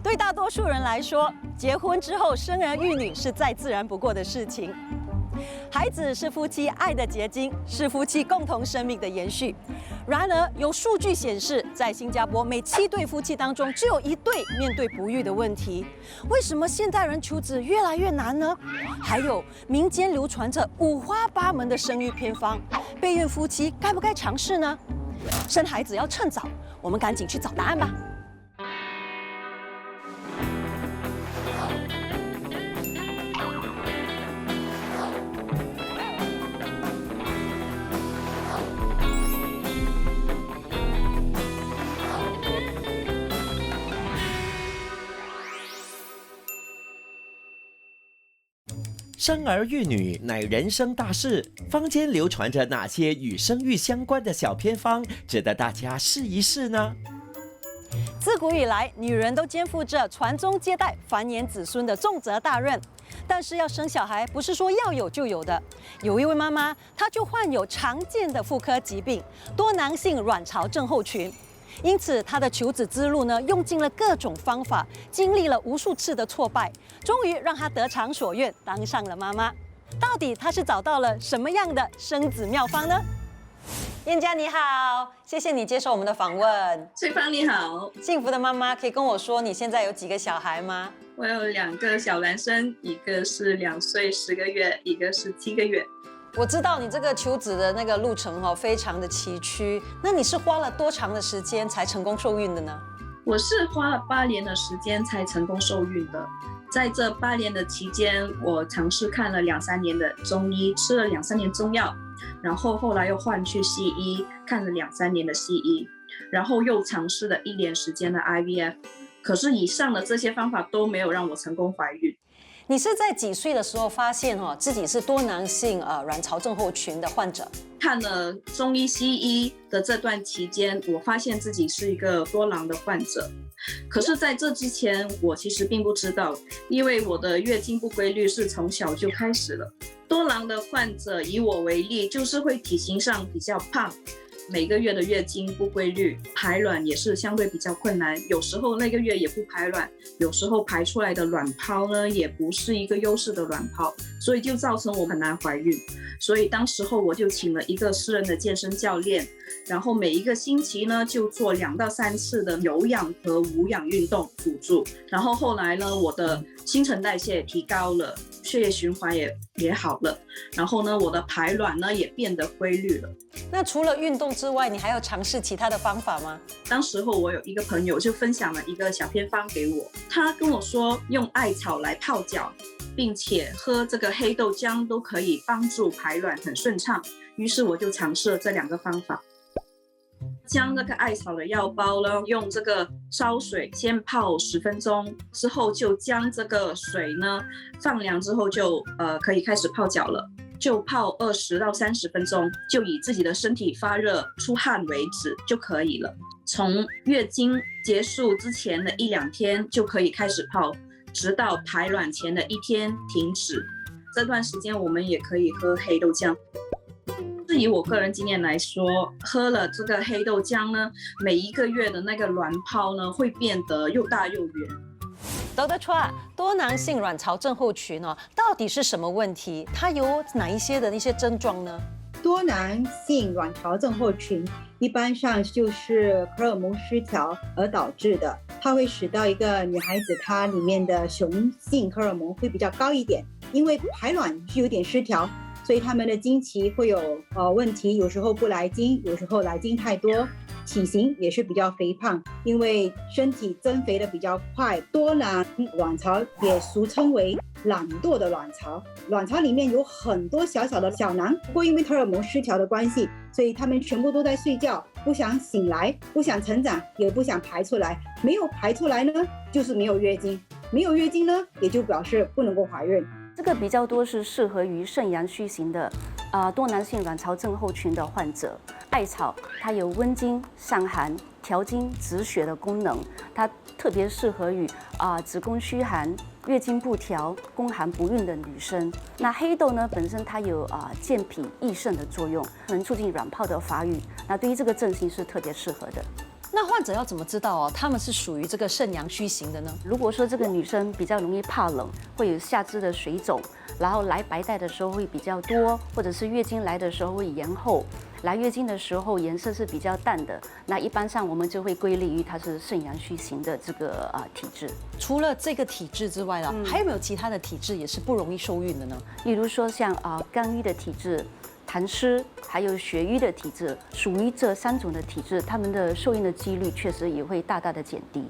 对大多数人来说，结婚之后生儿育女是再自然不过的事情。孩子是夫妻爱的结晶，是夫妻共同生命的延续。然而，有数据显示，在新加坡每7对夫妻当中，就有1对面对不育的问题。为什么现代人求子越来越难呢？还有民间流传着五花八门的生育偏方，备孕夫妻该不该尝试呢？生孩子要趁早，我们赶紧去找答案吧。生儿育女乃人生大事，坊间流传着哪些与生育相关的小偏方，值得大家试一试呢？自古以来，女人都肩负着传宗接代、繁衍子孙的重责大任。但是要生小孩，不是说要有就有的。有一位妈妈，她就患有常见的妇科疾病——多囊性卵巢症候群。因此，她的求子之路呢，用尽了各种方法，经历了无数次的挫败，终于让她得偿所愿，当上了妈妈。到底她是找到了什么样的生子妙方呢？燕佳你好，谢谢你接受我们的访问。翠芳你好，幸福的妈妈，可以跟我说你现在有几个小孩吗？我有2个小男生，一个是2岁10个月，一个是7个月。我知道你这个求子的那个路程非常的崎岖，那你是花了多长的时间才成功受孕的呢？我是花了8年的时间才成功受孕的。在这8年的期间，我尝试看了2、3年的中医，吃了2、3年中药，然后后来又换去西医，看了2、3年的西医，然后又尝试了1年时间的 IVF。可是以上的这些方法都没有让我成功怀孕。你是在几岁的时候发现自己是多囊性卵巢症候群的患者？看了中医西医的这段期间，我发现自己是一个多囊的患者。可是在这之前，我其实并不知道，因为我的月经不规律是从小就开始了。多囊的患者以我为例，就是会体型上比较胖，每个月的月经不规律，排卵也是相对比较困难，有时候那个月也不排卵，有时候排出来的卵泡呢也不是一个优势的卵泡，所以就造成我很难怀孕。所以当时候我就请了一个私人的健身教练，然后每一个星期呢就做2到3次的有氧和无氧运动辅助，然后后来呢我的新陈代谢提高了，血液循环也好了，然后呢我的排卵呢也变得规律了。那除了运动之外，你还有尝试其他的方法吗？当时候我有一个朋友就分享了一个小偏方给我，他跟我说用艾草来泡脚，并且喝这个黑豆浆都可以帮助排卵很顺畅，于是我就尝试了这2个方法。将这个艾草的药包呢，用这个烧水先泡10分钟，之后就将这个水呢放凉之后就可以开始泡脚了，就泡20到30分钟，就以自己的身体发热出汗为止就可以了。从月经结束之前的1、2天就可以开始泡，直到排卵前的1天停止。这段时间我们也可以喝黑豆浆。以我个人经验来说，喝了这个黑豆浆呢，每一个月的那个卵泡呢会变得又大又圆。Dr. Chua， 多囊性卵巢症候群到底是什么问题？它有哪一些的一些症状呢？多囊性卵巢症候群一般上就是荷尔蒙失调而导致的，它会使到一个女孩子她里面的雄性荷尔蒙会比较高一点，因为排卵是有点失调，所以他们的经期会有问题，有时候不来经，有时候来经太多，体型也是比较肥胖，因为身体增肥的比较快。多囊卵巢也俗称为懒惰的卵巢，卵巢里面有很多小小的小囊，不过因为荷尔蒙失调的关系，所以他们全部都在睡觉，不想醒来，不想成长，也不想排出来。没有排出来呢，就是没有月经，没有月经呢，也就表示不能够怀孕。这个比较多是适合于肾阳虚型的多囊性卵巢症候群的患者。艾草它有温经、散寒、调经、止血的功能，它特别适合于子宫虚寒、月经不调、宫寒不孕的女生。那黑豆呢，本身它有健脾益肾的作用，能促进卵泡的发育。那对于这个症型是特别适合的。那患者要怎么知道哦，他们是属于这个肾阳虚型的呢？如果说这个女生比较容易怕冷，会有下肢的水肿，然后来白带的时候会比较多，或者是月经来的时候会延后，来月经的时候颜色是比较淡的，那一般上我们就会归类于它是肾阳虚型的这个体质。除了这个体质之外呢，还有没有其他的体质也是不容易受孕的呢？例如说像肝郁的体质、痰湿，还有血瘀的体质，属于这3种的体质，他们的受孕的几率确实也会大大的减低。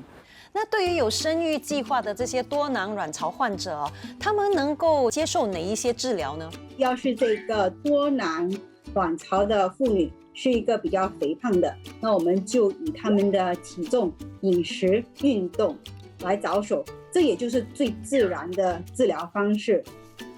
那对于有生育计划的这些多囊卵巢患者哦，他们能够接受哪一些治疗呢？要是这个多囊卵巢的妇女是一个比较肥胖的，那我们就以他们的体重、饮食、运动来着手，这也就是最自然的治疗方式。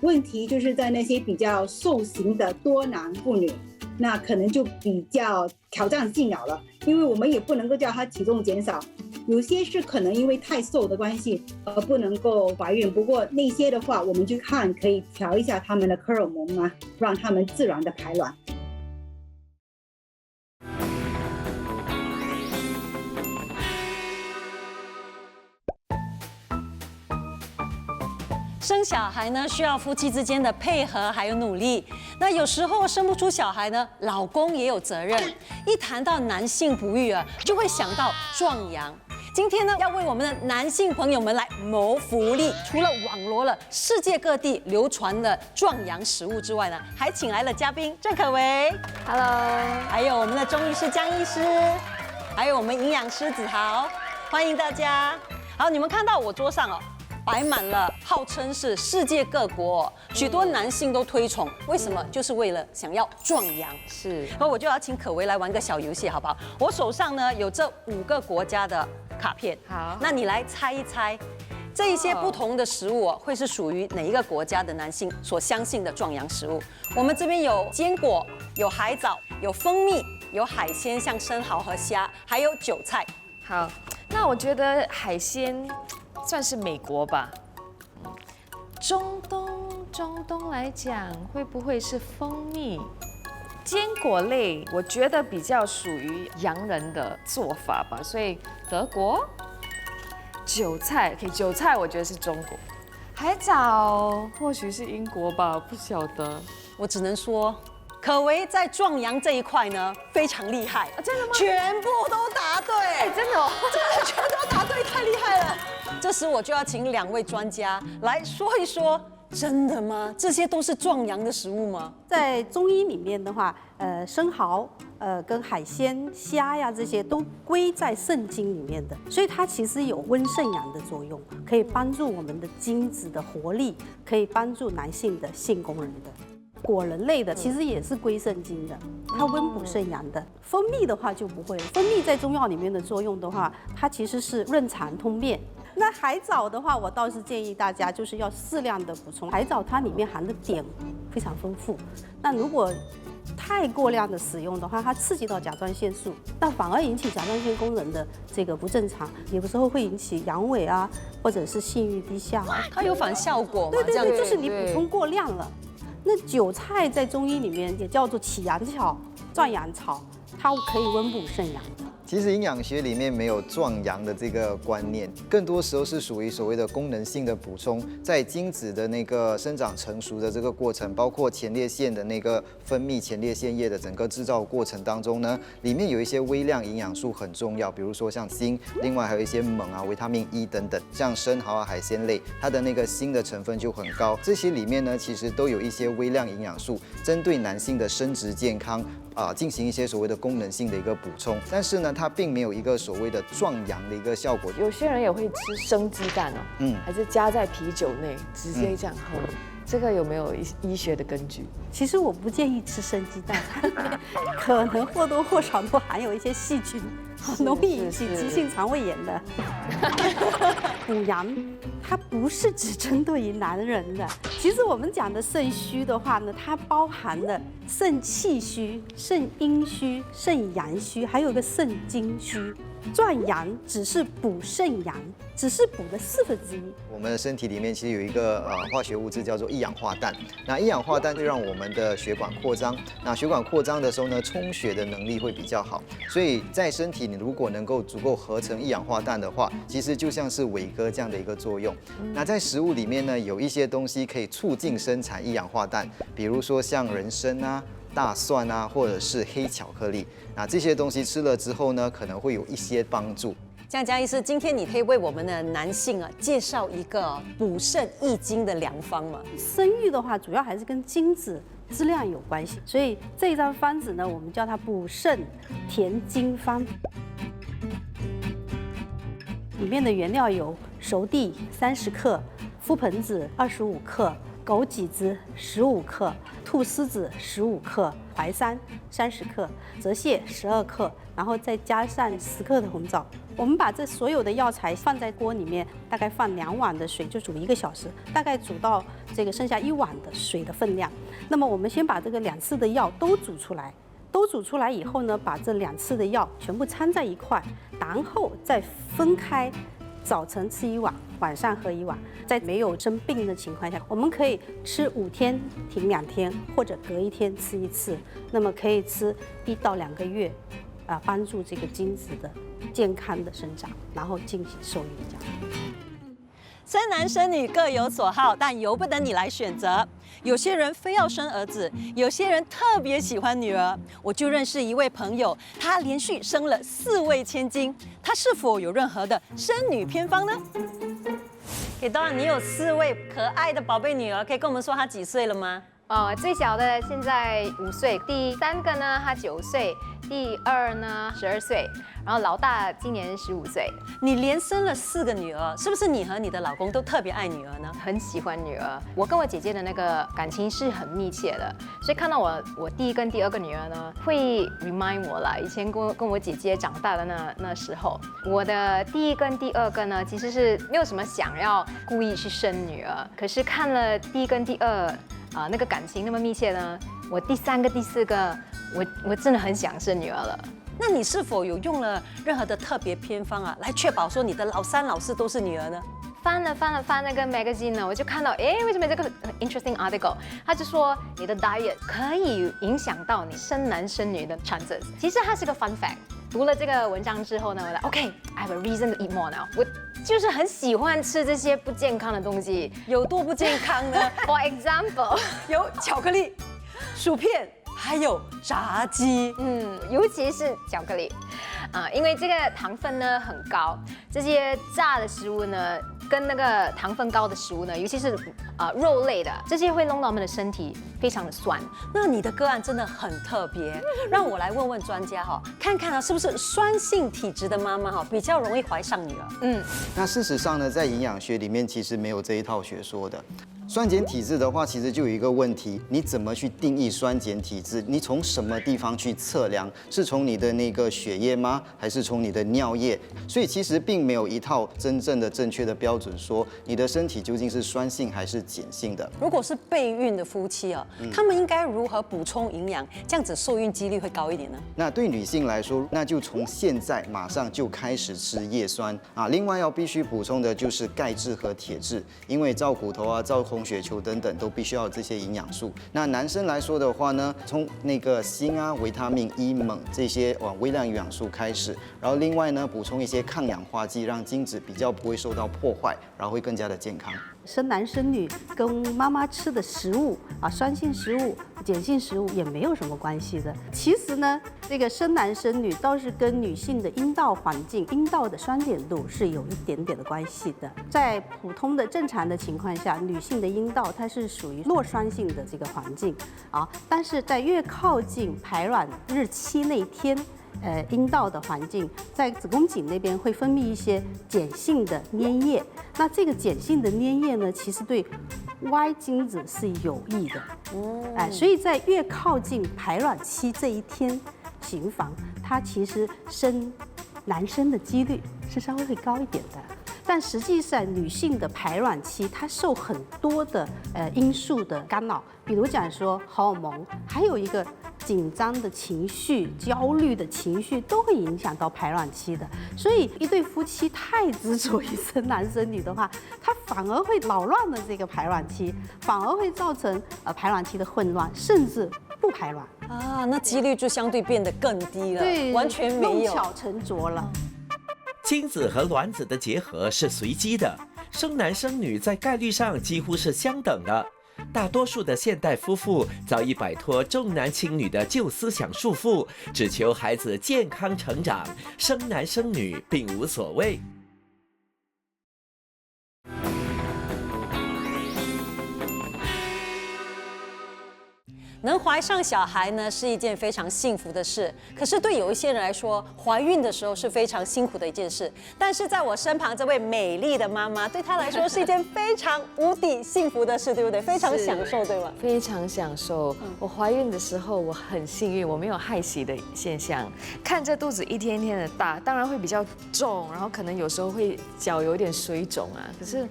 问题就是在那些比较瘦型的多囊妇女，那可能就比较挑战性了，因为我们也不能够叫她体重减少，有些是可能因为太瘦的关系而不能够怀孕。不过那些的话，我们就看可以调一下他们的荷尔蒙啊，让他们自然的排卵。生小孩呢，需要夫妻之间的配合还有努力。那有时候生不出小孩呢，老公也有责任。一谈到男性不育啊，就会想到壮阳。今天呢，要为我们的男性朋友们来谋福利。除了网罗了世界各地流传的壮阳食物之外呢，还请来了嘉宾郑可唯 ，Hello， 还有我们的中医师江医师，还有我们营养师子豪，欢迎大家。好，你们看到我桌上哦，摆满了号称是世界各国许多男性都推崇，为什么？就是为了想要壮阳。是，那我就要请可唯来玩个小游戏，好不好？我手上呢有这5个国家的卡片，好，那你来猜一猜，这一些不同的食物会是属于哪一个国家的男性所相信的壮阳食物？我们这边有坚果，有海藻，有蜂蜜，有海鲜，像生蚝和虾，还有韭菜。好，那我觉得海鲜算是美国吧。中东来讲，会不会是蜂蜜？坚果类，我觉得比较属于洋人的做法吧，所以德国。韭菜，韭菜我觉得是中国。海藻或许是英国吧，不晓得。我只能说，可唯在壮阳这一块呢非常厉害，真的吗？全部都答对，真的哦，真的全都答对，太厉害了。这时我就要请2位专家来说一说，真的吗？这些都是壮阳的食物吗？在中医里面的话，生蚝，跟海鲜、虾呀这些都归在肾经里面的，所以它其实有温肾阳的作用，可以帮助我们的精子的活力，可以帮助男性的性功能的。果仁类的其实也是归肾经的，它温补肾阳的。蜂蜜的话就不会，蜂蜜在中药里面的作用的话，它其实是润肠通便。那海藻的话，我倒是建议大家就是要适量的补充。海藻它里面含的碘非常丰富，那如果太过量的使用的话，它刺激到甲状腺素，那反而引起甲状腺功能的这个不正常，有的时候会引起阳痿啊，或者是性欲低下。它有反效果吗？对对对，这样就是你补充过量了。那韭菜在中医里面也叫做起阳草、壮阳草，它可以温补肾阳的。其实营养学里面没有壮阳的这个观念，更多时候是属于所谓的功能性的补充。在精子的那个生长成熟的这个过程，包括前列腺的那个分泌前列腺液的整个制造过程当中呢，里面有一些微量营养素很重要，比如说像锌，另外还有一些锰啊、维他命 E 等等，像生蚝啊、海鲜类，它的那个锌的成分就很高。这些里面呢，其实都有一些微量营养素，针对男性的生殖健康进行一些所谓的功能性的一个补充，但是呢，它并没有一个所谓的壮阳的一个效果。有些人也会吃生鸡蛋哦，还是加在啤酒内直接这样喝，这个有没有医学的根据？其实我不建议吃生鸡蛋，它里面可能或多或少都含有一些细菌，容易引起急性肠胃炎的。补阳它不是只针对于男人的，其实我们讲的肾虚的话呢，它包含了肾气虚、肾阴虚、肾阳虚，还有个肾精虚。壮阳只是补肾阳，只是补了1/4。我们的身体里面其实有一个化学物质叫做一氧化氮，那一氧化氮会让我们的血管扩张，那血管扩张的时候呢，充血的能力会比较好，所以在身体你如果能够足够合成一氧化氮的话，其实就像是伟哥这样的一个作用。那在食物里面呢，有一些东西可以促进生产一氧化氮，比如说像人参啊、大蒜啊，或者是黑巧克力，那这些东西吃了之后呢，可能会有一些帮助。这样，江医师，今天你可以为我们的男性介绍一个补肾益精的良方吗？生育的话，主要还是跟精子质量有关系，所以这一张方子呢，我们叫它补肾填精方。里面的原料有熟地30克、覆盆子25克、枸杞子15克、菟丝子15克、淮山30克、泽泻12克，然后再加上10克的红枣。我们把这所有的药材放在锅里面，大概放2碗的水，就煮1个小时，大概煮到这个剩下1碗的水的分量。那么我们先把这个2次的药都煮出来，都煮出来以后呢，把这2次的药全部掺在一块，然后再分开，早晨吃1碗，晚上喝1碗。在没有生病的情况下，我们可以吃5天停2天，或者隔1天吃1次。那么可以吃1到2个月，帮助这个精子的健康的生长，然后进行受孕这样。生男生女各有所好，但由不得你来选择。有些人非要生儿子，有些人特别喜欢女儿。我就认识一位朋友，他连续生了4位千金，他是否有任何的生女偏方呢？给当然，你有4位可爱的宝贝女儿，可以跟我们说她几岁了吗？最小的现在5岁，第3个呢他9岁，第2呢12岁，然后老大今年15岁。你连生了4个女儿，是不是你和你的老公都特别爱女儿呢？很喜欢女儿，我跟我姐姐的那个感情是很密切的，所以看到我第1跟第2个女儿呢，会 remind 我啦，以前跟我姐姐长大的那时候，我的第1跟第2个呢，其实是没有什么想要故意去生女儿，可是看了第1跟第2。那个感情那么密切呢，我第3个、第4个，我真的很想生女儿了。那你是否有用了任何的特别偏方来确保说你的老3、老4都是女儿呢？翻那个 magazine 呢，我就看到，为什么这个 interesting article？ 他就说你的 diet 可以影响到你生男生女的 chances。其实它是个 fun fact。读了这个文章之后呢，我说 OK，I have a reason to eat more now。我就是很喜欢吃这些不健康的东西。有多不健康呢？For example， 有巧克力、薯片，还有炸鸡。尤其是巧克力，因为这个糖分呢很高，这些炸的食物呢。跟那个糖分高的食物呢，尤其是肉类的，这些会弄到我们的身体非常的酸。那你的个案真的很特别，让我来问问专家看看是不是酸性体质的妈妈比较容易怀上女儿？那事实上呢，在营养学里面其实没有这一套学说的。酸碱体质的话，其实就有一个问题，你怎么去定义酸碱体质？你从什么地方去测量？是从你的那个血液吗？还是从你的尿液？所以其实并没有一套真正的正确的标准，说你的身体究竟是酸性还是碱性的。如果是备孕的夫妻他们应该如何补充营养，这样子受孕几率会高一点呢？那对女性来说，那就从现在马上就开始吃叶酸另外要必须补充的就是钙质和铁质，因为照骨头照红血球等等都必须要有这些营养素。那男生来说的话呢，从那个锌维他命 E、锰这些微量营养素开始，然后另外呢补充一些抗氧化剂，让精子比较不会受到破坏，然后会更加的健康。生男生女跟妈妈吃的食物酸性食物、碱性食物也没有什么关系的。其实呢，这个生男生女倒是跟女性的阴道环境、阴道的酸碱度是有一点点的关系的。在普通的正常的情况下，女性的阴道它是属于弱酸性的这个环境但是在越靠近排卵日期那天。阴道的环境，在子宫颈那边会分泌一些碱性的粘液。那这个碱性的粘液呢，其实对 Y 精子是有益的。所以在越靠近排卵期这一天行房，它其实生男生的几率是稍微会高一点的。但实际上，女性的排卵期它受很多的因素的干扰，比如讲说荷尔蒙，还有一个紧张的情绪、焦虑的情绪都会影响到排卵期的。所以，一对夫妻太执着于生男生女的话，他反而会扰乱了这个排卵期，反而会造成排卵期的混乱，甚至不排卵啊，那几率就相对变得更低了，对，完全没有，弄巧成拙了。精子和卵子的结合是随机的，生男生女在概率上几乎是相等的。大多数的现代夫妇早已摆脱重男轻女的旧思想束缚，只求孩子健康成长，生男生女并无所谓。能怀上小孩呢是一件非常幸福的事，可是对有一些人来说，怀孕的时候是非常辛苦的一件事。但是在我身旁这位美丽的妈妈，对她来说是一件非常无敌幸福的事，对不对？非常享受，对吗？非常享受。我怀孕的时候，我很幸运，我没有害喜的现象。看着肚子一天天的大，当然会比较重，然后可能有时候会脚有点水肿啊，可是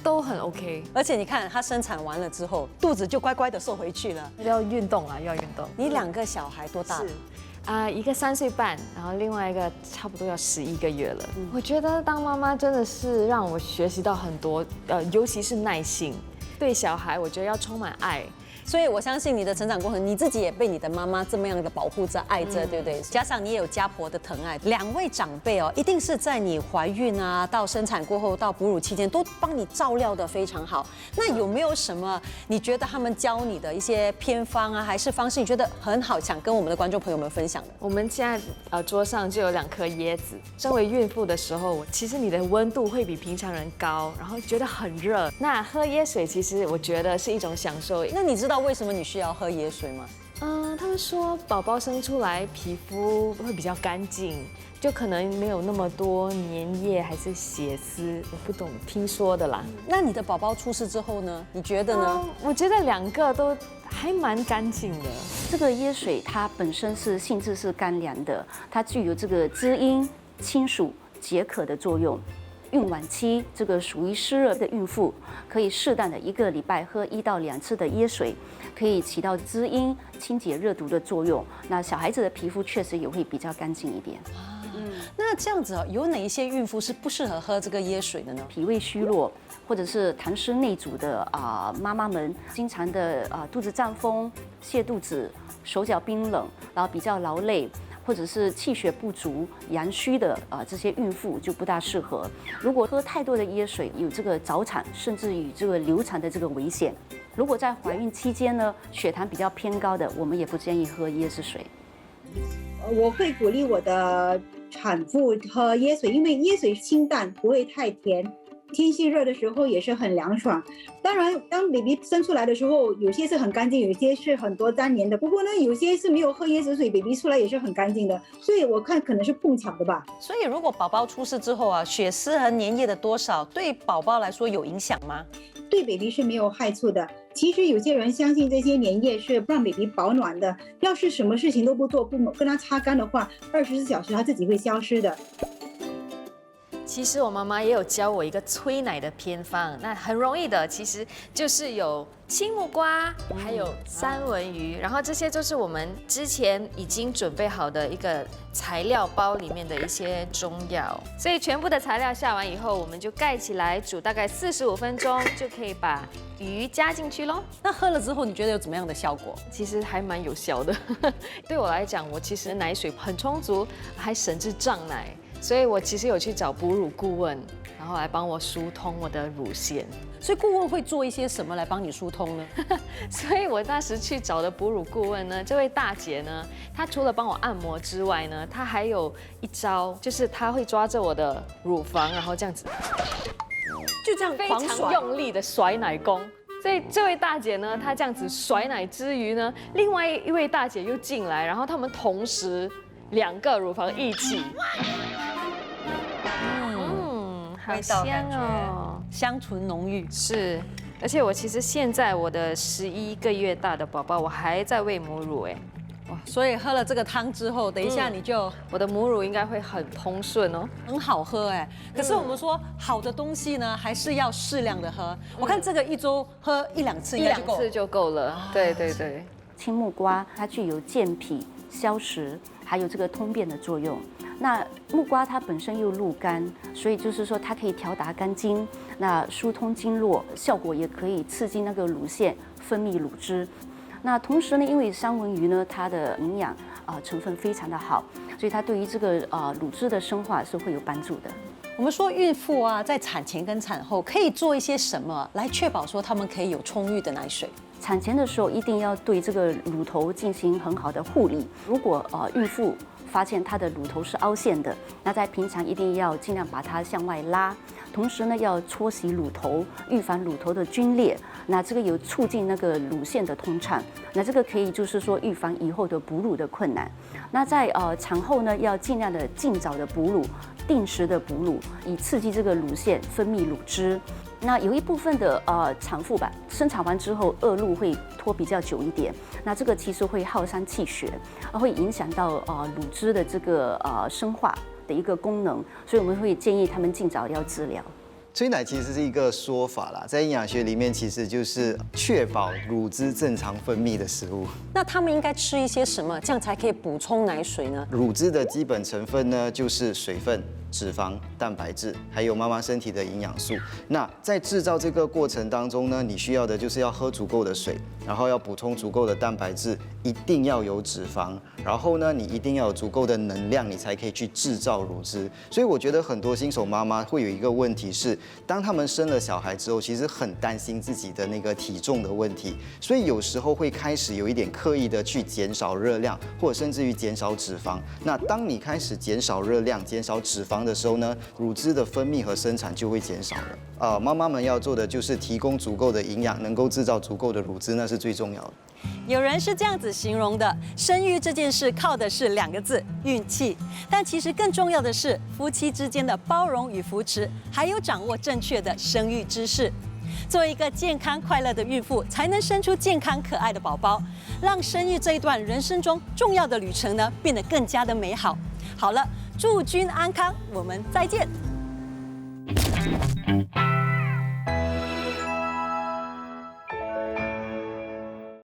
都很 OK。而且你看，她生产完了之后，肚子就乖乖的瘦回去了。要运动啊，要运动。你2个小孩多大？一个3岁半，然后另外一个差不多要11个月了。我觉得当妈妈真的是让我学习到很多，尤其是耐心。对小孩，我觉得要充满爱。所以我相信你的成长过程，你自己也被你的妈妈这么样的保护着、爱着，对不对？加上你也有家婆的疼爱，2位长辈哦，一定是在你怀孕啊、到生产过后、到哺乳期间，都帮你照料得非常好。那有没有什么你觉得他们教你的一些偏方啊，还是方式，你觉得很好，想跟我们的观众朋友们分享的？我们现在桌上就有2颗椰子。身为孕妇的时候，其实你的温度会比平常人高，然后觉得很热。那喝椰水其实我觉得是一种享受。那你知道为什么你需要喝椰水吗？他们说宝宝生出来皮肤会比较干净，就可能没有那么多粘液还是血丝，我不懂，听说的啦。那你的宝宝出世之后呢？你觉得呢？我觉得2个都还蛮干净的。这个椰水它本身是性质是甘凉的，它具有这个滋阴、清暑、解渴的作用。孕晚期这个属于湿热的孕妇，可以适当的1个礼拜喝1到2次的椰水，可以起到滋阴、清洁热毒的作用。那小孩子的皮肤确实也会比较干净一点。那这样子有哪一些孕妇是不适合喝这个椰水的呢？脾胃虚弱，或者是痰湿内阻的妈妈们，经常的肚子胀风、泻肚子、手脚冰冷，然后比较劳累，或者是气血不足、阳虚的这些孕妇就不大适合。如果喝太多的椰水，有这个早产甚至于这个流产的这个危险。如果在怀孕期间呢，血糖比较偏高的，我们也不建议喝椰子水。我会鼓励我的产妇喝椰水，因为椰水清淡，不会太甜。天气热的时候也是很凉爽。当然，当 baby 生出来的时候，有些是很干净，有些是很多粘连的。不过呢，有些是没有喝椰子水 ，baby 出来也是很干净的。所以我看可能是碰巧的吧。所以如果宝宝出世之后啊，血丝和粘液的多少对宝宝来说有影响吗？对 baby 是没有害处的。其实有些人相信这些粘液是让 baby 保暖的。要是什么事情都不做，不跟他擦干的话，24小时他自己会消失的。其实我妈妈也有教我一个催奶的偏方，那很容易的，其实就是有青木瓜，还有三文鱼，然后这些就是我们之前已经准备好的一个材料包里面的一些中药。所以全部的材料下完以后，我们就盖起来煮大概45分钟，就可以把鱼加进去咯。那喝了之后，你觉得有怎么样的效果？其实还蛮有效的。对我来讲，我其实奶水很充足，还省至胀奶。所以我其实有去找哺乳顾问，然后来帮我疏通我的乳腺。所以顾问会做一些什么来帮你疏通呢？所以我那时去找的哺乳顾问呢，这位大姐呢，她除了帮我按摩之外呢，她还有一招，就是她会抓着我的乳房，然后这样子，就这样非常用力的甩奶功。所以这位大姐呢，她这样子甩奶之余呢，另外一位大姐又进来，然后他们同时2个乳房一起。好香哦，香醇浓郁。是，而且我其实现在我的11个月大的宝宝，我还在喂母乳哎。哇，所以喝了这个汤之后，等一下你就我的母乳应该会很通顺哦，很好喝哎。可是我们说好的东西呢，还是要适量的喝。我看这个1周喝1-2次应该就够了。1-2次就够了。对对对。青木瓜它具有健脾、消食，还有这个通便的作用。那木瓜它本身又入肝，所以就是说它可以调达肝经，那疏通经络，效果也可以刺激那个乳腺分泌乳汁。那同时呢，因为三文鱼呢，它的营养成分非常的好，所以它对于这个乳汁的生化是会有帮助的。我们说孕妇啊，在产前跟产后可以做一些什么来确保说她们可以有充裕的奶水？产前的时候一定要对这个乳头进行很好的护理。如果孕妇发现她的乳头是凹陷的，那在平常一定要尽量把它向外拉，同时呢要搓洗乳头，预防乳头的皲裂。那这个有促进那个乳腺的通畅，那这个可以就是说预防以后的哺乳的困难。那在产后呢，要尽量的尽早的哺乳，定时的哺乳，以刺激这个乳腺分泌乳汁。那有一部分的产妇吧，生产完之后恶露会拖比较久一点，那这个其实会耗伤气血，会影响到乳汁的这个生化的一个功能，所以我们会建议他们尽早要治疗。催奶其实是一个说法啦，在营养学里面其实就是确保乳汁正常分泌的食物。那他们应该吃一些什么，这样才可以补充奶水呢？乳汁的基本成分呢，就是水分、脂肪、蛋白质，还有妈妈身体的营养素。那在制造这个过程当中呢，你需要的就是要喝足够的水，然后要补充足够的蛋白质，一定要有脂肪，然后呢，你一定要有足够的能量，你才可以去制造乳汁。所以我觉得很多新手妈妈会有一个问题是，当他们生了小孩之后，其实很担心自己的那个体重的问题，所以有时候会开始有一点刻意的去减少热量，或者甚至于减少脂肪。那当你开始减少热量、减少脂肪的时候呢，乳汁的分泌和生产就会减少了。妈妈们要做的就是提供足够的营养，能够制造足够的乳汁，那是最重要的。有人是这样子形容的：生育这件事靠的是2个字——运气。但其实更重要的是夫妻之间的包容与扶持，还有掌握正确的生育知识。做一个健康快乐的孕妇，才能生出健康可爱的宝宝，让生育这一段人生中重要的旅程呢变得更加的美好。好了，祝君安康，我们再见。